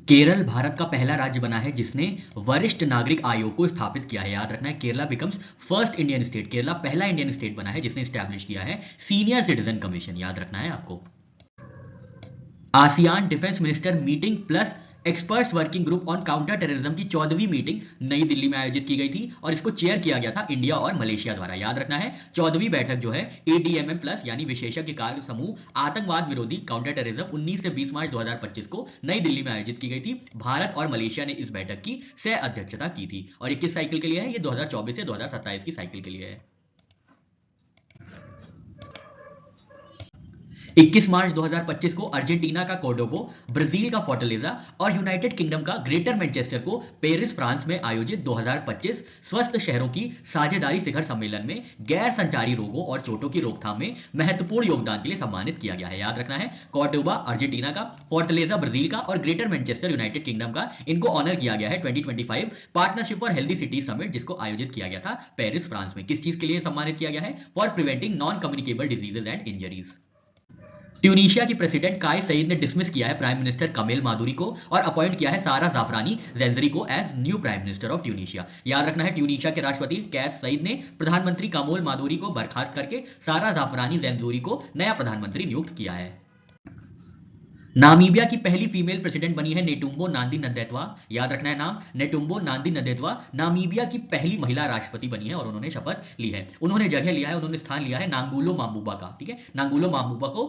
केरल भारत का पहला राज्य बना है जिसने वरिष्ठ नागरिक आयोग को स्थापित किया है। याद रखना है, Kerala becomes first Indian state. Kerala पहला इंडियन स्टेट बना है जिसने स्टैब्लिश किया है सीनियर सिटीजन कमीशन। याद रखना है आपको। ASEAN defence minister meeting plus experts working group on counter terrorism की 14वीं मीटिंग नई दिल्ली में आयोजित की गई थी और इसको चेयर किया गया था इंडिया और मलेशिया द्वारा। याद रखना है, 14वीं बैठक जो है एडीएमएम प्लस यानी विशेषज्ञ कार्य समूह आतंकवाद विरोधी काउंटर टेररिज्म 19 से 20 मार्च 2025 को नई दिल्ली में आयोजित की गई थी। भारत और मलेशिया ने इस बैठक की सह अध्यक्षता की थी और ये किस साइकिल के लिए है? ये 2024 से 2027 की साइकिल के लिए है। 21 मार्च 2025 को अर्जेंटीना का कोर्डोबो, ब्राजील का फोर्टलेजा और यूनाइटेड किंगडम का ग्रेटर मैनचेस्टर को पेरिस फ्रांस में आयोजित 2025 स्वस्थ शहरों की साझेदारी शिखर सम्मेलन में गैर संचारी रोगों और चोटों की रोकथाम में महत्वपूर्ण योगदान के लिए सम्मानित किया गया है। याद रखना है, कोर्डोबा अर्जेंटीना का, फोर्टलेजा ब्राजील का और ग्रेटर मैनचेस्टर यूनाइटेड किंगडम का, इनको ऑनर किया गया है 2025 partnership for healthy city summit जिसको आयोजित किया गया था पेरिस फ्रांस में। किस चीज के लिए सम्मानित किया गया है? For preventing non communicable diseases and injuries. Tunisia की प्रेसिडेंट काय सईद ने डिसमिस किया है प्राइम मिनिस्टर कमेल मादुरी को और अपॉइंट किया है सारा जाफरानी ज़ैंज़री को as new prime minister of Tunisia. याद रखना है, ट्यूनीशिया के राष्ट्रपति कैस सईद ने प्रधानमंत्री कमोल मादुरी को बर्खास्त करके सारा जाफरानी ज़ैंज़री को नया प्रधानमंत्री नियुक्त किया है। नामीबिया की पहली फीमेल प्रेसिडेंट बनी है नेटुम्बो नांदी नदैत्वा। याद रखना है नाम, नेटुम्बो नांदी नदैत्वा नामीबिया की पहली महिला राष्ट्रपति बनी है और उन्होंने शपथ ली है। उन्होंने जगह लिया है, उन्होंने स्थान लिया है नांगुलो माम्बुबा का। ठीक है, नांगुलो माम्बुबा को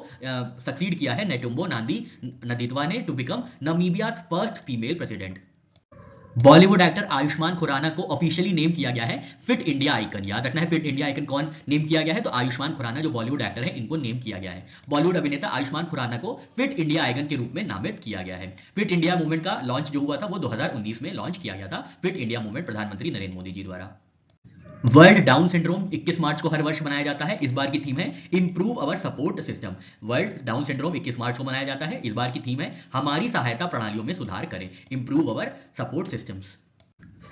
सक्सीड किया है नेटुम्बो नांदी नदैत्वा ने to become Namibia first female president. Bollywood actor Ayushmann Khurrana को ऑफिशियली नेम किया गया है फिट इंडिया आइकन। याद रखना है, फिट इंडिया आइकन कौन नेम किया गया है? तो आयुष्मान खुराना जो बॉलीवुड एक्टर है इनको नेम किया गया है। बॉलीवुड अभिनेता आयुष्मान खुराना को फिट इंडिया आइकन के रूप में नामित किया गया है। फिट इंडिया मूवमेंट का लॉन्च जो हुआ था वो 2019 में लॉन्च किया गया था। फिट इंडिया मूवमेंट प्रधानमंत्री नरेंद्र मोदी जी द्वारा। वर्ल्ड डाउन सिंड्रोम 21 मार्च को हर वर्ष मनाया जाता है। इस बार की थीम है improve our support system. World Down syndrome 21 March को मनाया जाता है। इस बार की थीम है हमारी सहायता प्रणालियों में सुधार करें, improve our support systems.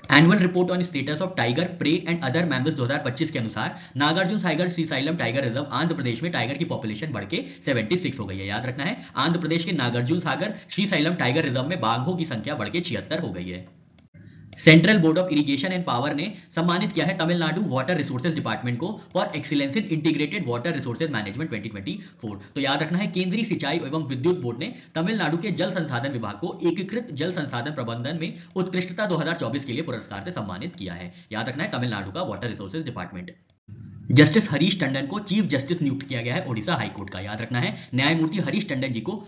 Annual report on status of tiger prey and other mammals 2025 के अनुसार नागार्जुन सागर श्रीशैलम टाइगर रिजर्व आंध्र प्रदेश में टाइगर की पॉपुलेशन बढ़ के 76 हो गई है। याद रखना है, आंध्र प्रदेश के नागार्जुन सागर श्रीशैलम टाइगर रिजर्व में बाघों की संख्या बढ़ के 76 हो गई है। Central board of irrigation and power ने सम्मानित किया है तमिलनाडु वाटर रिसोर्सेज डिपार्टमेंट को for excellence in integrated water resources management 2024। तो याद रखना है, केंद्रीय सिंचाई एवं विद्युत बोर्ड ने तमिलनाडु के जल संसाधन विभाग को एकीकृत जल संसाधन प्रबंधन में उत्कृष्टता 2024 के लिए पुरस्कार से सम्मानित किया है। याद रखना है, तमिलनाडु का water resources department. Justice Harish Tandon को चीफ जस्टिस नियुक्त किया गया है ओडिशा हाईकोर्ट का। याद रखना है, न्यायमूर्ति हरीश टंडन जी को